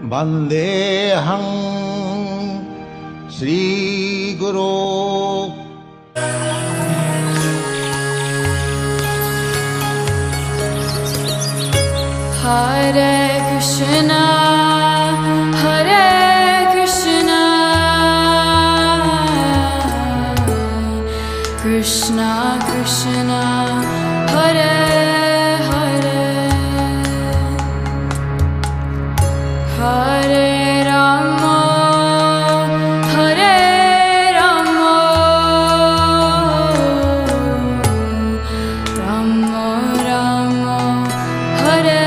वन्देऽहं श्रीगुरो Hare Krishna, Hare Krishna, Krishna Krishna, Hare Hare, Hare Rama, Hare Rama, Rama Rama, Hare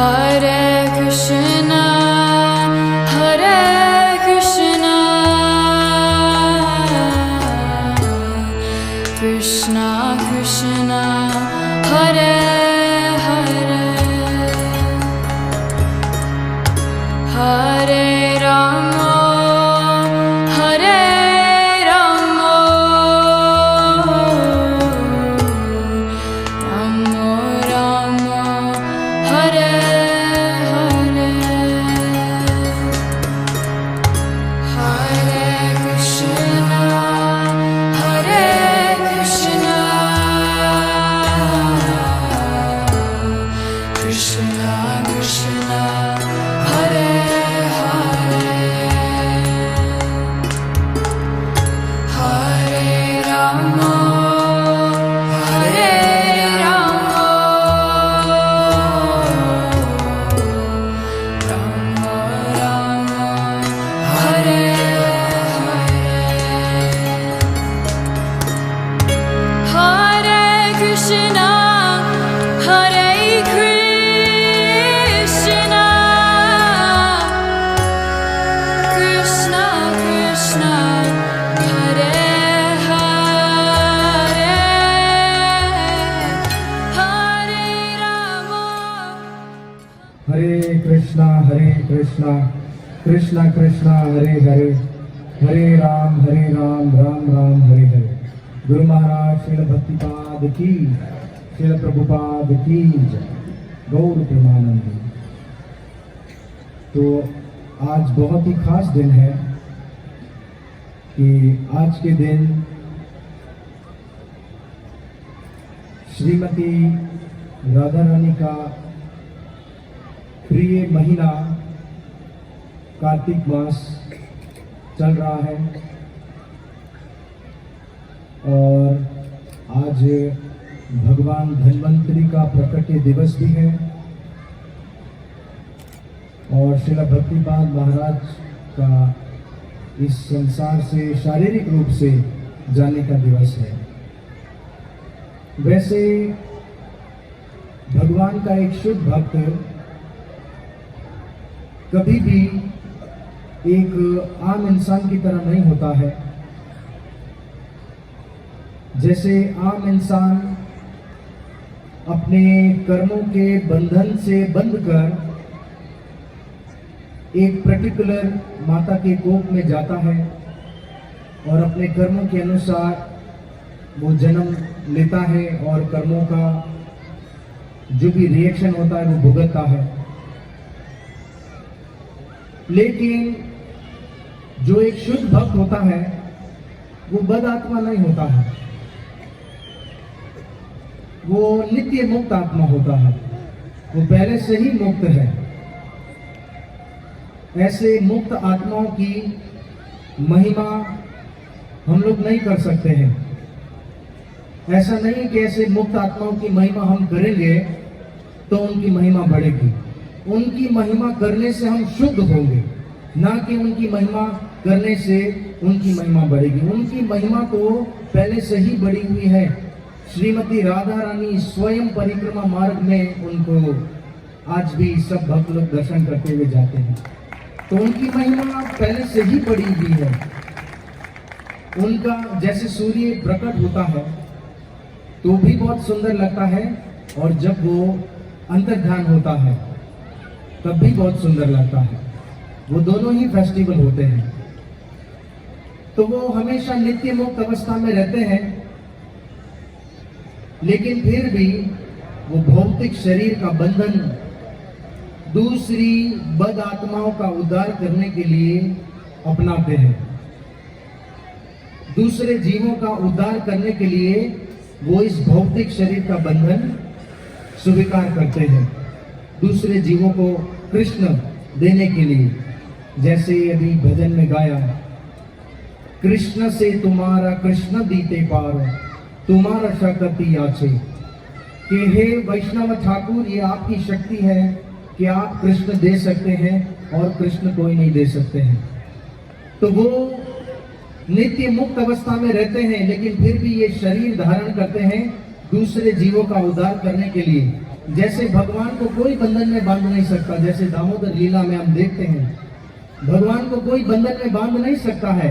Hare Krishna, Hare Krishna, Krishna Krishna, Hare Hare, Hare Rama, Hare Rama, Rama Rama, Hare Hare Krishna, Krishna Krishna, Hare Hare, Hare Ram, Ram Ram, Hare Hare। Guru Maharaj Srila भक्तिपाद की, श्रील प्रभुपाद की जय, गौर प्रेमानंदी। तो आज बहुत ही खास दिन है कि आज के दिन श्रीमती राधा रानी का प्रिय महीना कार्तिक मास चल रहा है और आज भगवान धन्वंतरी का प्रकट्य दिवस भी है और श्रील भक्तिपाद महाराज का इस संसार से शारीरिक रूप से जाने का दिवस है। वैसे भगवान का एक शुद्ध भक्त कभी भी एक आम इंसान की तरह नहीं होता है। जैसे आम इंसान अपने कर्मों के बंधन से बंधकर एक पर्टिकुलर माता के कोख में जाता है और अपने कर्मों के अनुसार वो जन्म लेता है और कर्मों का जो भी रिएक्शन होता है वो भुगतता है। लेकिन जो एक शुद्ध भक्त होता है वो बद आत्मा नहीं होता है, वो नित्य मुक्त आत्मा होता है, वो पहले से ही मुक्त है। ऐसे मुक्त आत्माओं की महिमा हम लोग नहीं कर सकते हैं। ऐसा नहीं कि ऐसे मुक्त आत्माओं की महिमा हम करेंगे तो उनकी महिमा बढ़ेगी। उनकी महिमा करने से हम शुद्ध होंगे, ना कि उनकी महिमा करने से उनकी महिमा बढ़ेगी। उनकी महिमा तो पहले से ही बढ़ी हुई है। श्रीमती राधा रानी स्वयं परिक्रमा मार्ग में उनको आज भी सब भक्त लोग दर्शन करते हुए जाते हैं, तो उनकी महिमा पहले से ही बढ़ी हुई है। उनका जैसे सूर्य प्रकट होता है तो भी बहुत सुंदर लगता है, और जब वो अंतर्ध्यान होता है तब भी बहुत सुंदर लगता है। वो दोनों ही फेस्टिवल होते हैं। तो वो हमेशा नित्य मुक्त अवस्था में रहते हैं, लेकिन फिर भी वो भौतिक शरीर का बंधन दूसरी बद आत्माओं का उद्धार करने के लिए अपनाते हैं। दूसरे जीवों का उद्धार करने के लिए वो इस भौतिक शरीर का बंधन स्वीकार करते हैं, दूसरे जीवों को कृष्ण देने के लिए। जैसे अभी भजन में गाया, कृष्ण से तुम्हारा कृष्ण दीते पार, तुम्हारा शक्ति आछे, कि हे वैष्णव ठाकुर, ये आपकी शक्ति है कि आप कृष्ण दे सकते हैं और कृष्ण कोई नहीं दे सकते हैं। तो वो नित्य मुक्त अवस्था में रहते हैं, लेकिन फिर भी ये शरीर धारण करते हैं दूसरे जीवों का उद्धार करने के लिए। जैसे भगवान को कोई बंधन में बांध नहीं सकता, जैसे दामोदर लीला में हम देखते हैं भगवान को कोई बंधन में बांध नहीं सकता है,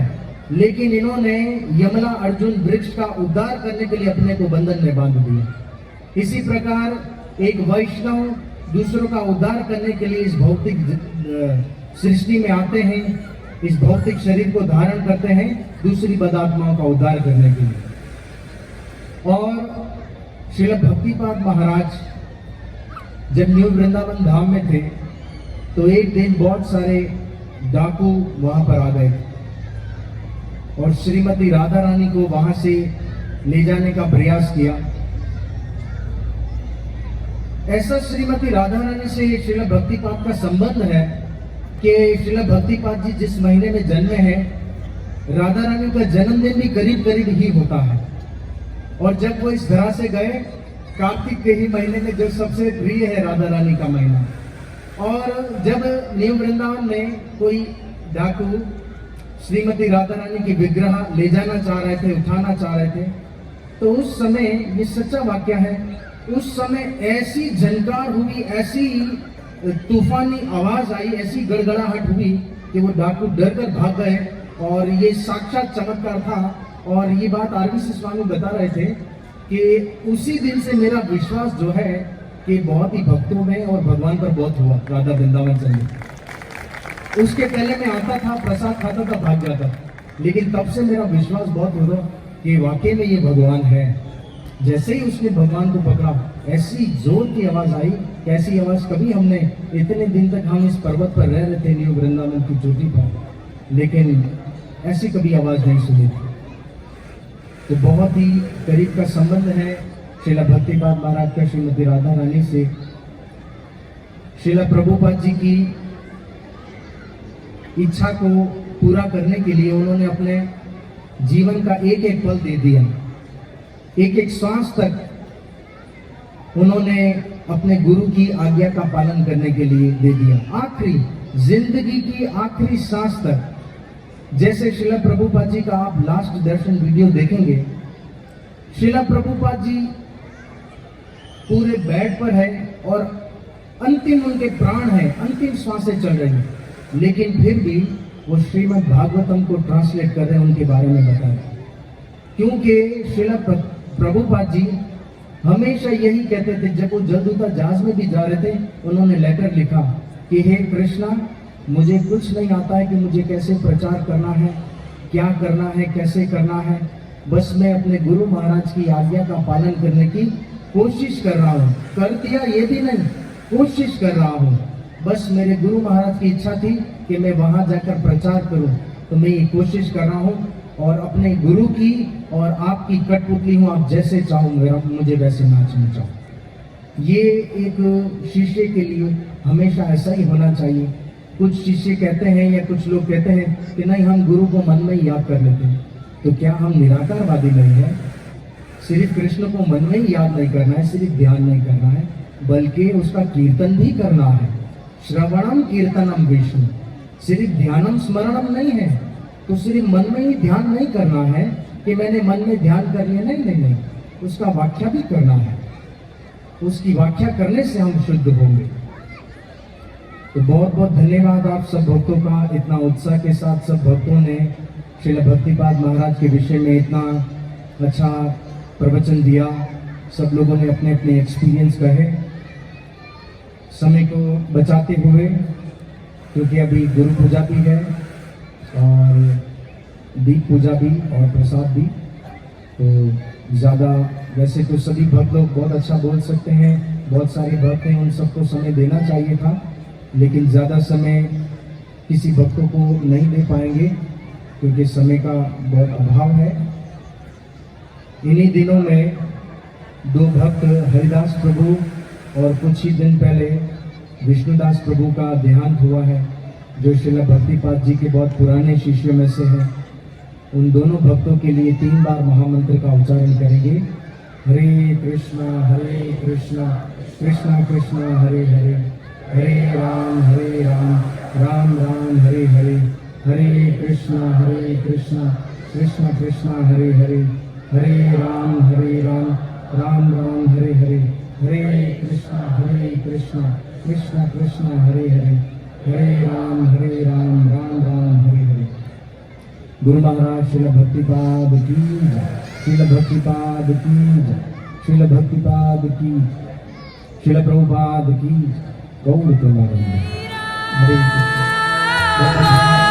लेकिन इन्होंने यमला अर्जुन वृक्ष का उद्धार करने के लिए अपने को बंधन में बांध दिया। इसी प्रकार एक वैष्णव दूसरों का उद्धार करने के लिए इस भौतिक सृष्टि में आते हैं, इस भौतिक शरीर को धारण करते हैं दूसरी बदात्माओं का उद्धार करने के लिए। और श्रील भक्तिपाद महाराज जब न्यू वृंदावन धाम में थे तो एक दिन बहुत सारे डाकू वहां पर आ गए और श्रीमती राधा रानी को वहां से ले जाने का प्रयास किया। ऐसा श्रीमती राधा रानी से श्रील भक्तिपाद का संबंध है कि श्रील भक्तिपाद जी जिस महीने में जन्मे हैं, राधा रानी का जन्मदिन भी करीब करीब ही होता है। और जब वो इस धरा से गए, कार्तिक के ही महीने में जो सबसे प्रिय है राधा रानी का महीना, और जब न्यू वृंदावन में कोई डाकू श्रीमती राधा रानी की विग्रह ले जाना चाह रहे थे, उठाना चाह रहे थे, तो उस समय, ये सच्चा वाक्य है, उस समय ऐसी झनकार हुई, ऐसी तूफानी आवाज आई, ऐसी गड़गड़ाहट हुई कि वो डाकू डर कर भाग गए। और ये साक्षात चमत्कार था। और ये बात आरबीसी स्वामी बता रहे थे कि उसी दिन से मेरा विश्वास जो है कि बहुत ही भक्तों में और भगवान पर बहुत हुआ। राधा वृंदावन चले, उसके पहले मैं आता था, प्रसाद खाता था, भाग जाता, लेकिन तब से मेरा विश्वास बहुत हुआ कि वाकई में ये भगवान है। जैसे ही उसने भगवान को पकड़ा, ऐसी जोर की आवाज आई, कैसी आवाज कभी हमने, इतने दिन तक हम इस पर्वत पर रह रहे थे न्यू वृंदावन की चोटी पर, लेकिन ऐसी कभी आवाज नहीं सुनी थी। तो बहुत ही करीब का संबंध है श्रील भक्तिपाद महाराज का श्रीमती राधा रानी से। श्रील प्रभुपाद जी की इच्छा को पूरा करने के लिए उन्होंने अपने जीवन का एक एक पल दे दिया, एक एक श्वास तक उन्होंने अपने गुरु की आज्ञा का पालन करने के लिए दे दिया, आखिरी जिंदगी की आखिरी सांस तक। जैसे श्रील प्रभुपाद जी का आप लास्ट दर्शन वीडियो देखेंगे, श्रील प्रभुपाद जी पूरे बेड पर है और अंतिम उनके प्राण है, अंतिम सांसें चल रही हैं, लेकिन फिर भी वो श्रीमद् भागवतम को ट्रांसलेट कर रहे हैं, उनके बारे में बता रहे हैं। क्योंकि श्रील प्रभुपाद जी हमेशा यही कहते थे, जब वो जलदूता जहाज में भी जा रहे थे, उन्होंने लेटर लिखा कि हे कृष्णा, मुझे कुछ नहीं आता है कि मुझे कैसे प्रचार करना है, क्या करना है, कैसे करना है, बस मैं अपने गुरु महाराज की आज्ञा का पालन करने की कोशिश कर रहा हूँ। कर दिया ये भी नहीं, कोशिश कर रहा हूँ। बस मेरे गुरु महाराज की इच्छा थी कि मैं वहाँ जाकर प्रचार करूँ, तो मैं ये कोशिश कर रहा हूँ और अपने गुरु की और आपकी कठपुतली हूँ, आप जैसे चाहो मुझे वैसे नाचना चाहो। ये एक शिष्य के लिए हमेशा ऐसा ही होना चाहिए। कुछ शिष्य कहते हैं या कुछ लोग कहते हैं कि नहीं, हम गुरु को मन में ही याद कर लेते हैं। तो क्या हम निराकारवादी नहीं है? सिर्फ कृष्ण को मन में ही याद नहीं करना है, सिर्फ ध्यान नहीं करना है, बल्कि उसका कीर्तन भी करना है। श्रवणम कीर्तनम विष्णु, सिर्फ ध्यानम स्मरणम नहीं है, तो सिर्फ मन में ही ध्यान नहीं करना है कि मैंने मन में ध्यान कर लिया, नहीं नहीं नहीं, उसका व्याख्या भी करना है। उसकी व्याख्या करने से हम शुद्ध होंगे। तो बहुत बहुत धन्यवाद आप सब भक्तों का, इतना उत्साह के साथ सब भक्तों ने श्रील भक्तिपाद महाराज के विषय में इतना अच्छा प्रवचन दिया। सब लोगों ने अपने अपने एक्सपीरियंस कहे, समय को बचाते हुए, क्योंकि अभी गुरु पूजा भी है और दीप पूजा भी और प्रसाद भी। तो ज़्यादा, वैसे तो सभी भक्त लोग बहुत अच्छा बोल सकते हैं, बहुत सारे भक्त हैं, उन सबको समय देना चाहिए था, लेकिन ज़्यादा समय किसी भक्तों को नहीं दे पाएंगे क्योंकि समय का बहुत अभाव है। इन्हीं दिनों में दो भक्त हरिदास प्रभु और कुछ ही दिन पहले विष्णुदास प्रभु का देहांत हुआ है, जो श्रील भक्तिपाद जी के बहुत पुराने शिष्यों में से हैं। उन दोनों भक्तों के लिए 3 बार महामंत्र का उच्चारण करेंगे। हरे कृष्णा कृष्णा कृष्णा हरे हरे, हरे राम राम राम हरे हरे, हरे कृष्णा कृष्णा कृष्णा हरे हरे, हरे राम राम राम हरे हरे, हरे कृष्णा कृष्णा हरे हरे, हरे राम राम राम हरे हरे। गुरु महाराज श्रील भक्तिपाद की जय, श्रील भक्तिपाद की जय, श्रील भक्तिपाद की, श्रील प्रभुपाद की। गौर प्रेमानंद। हरे कृष्ण।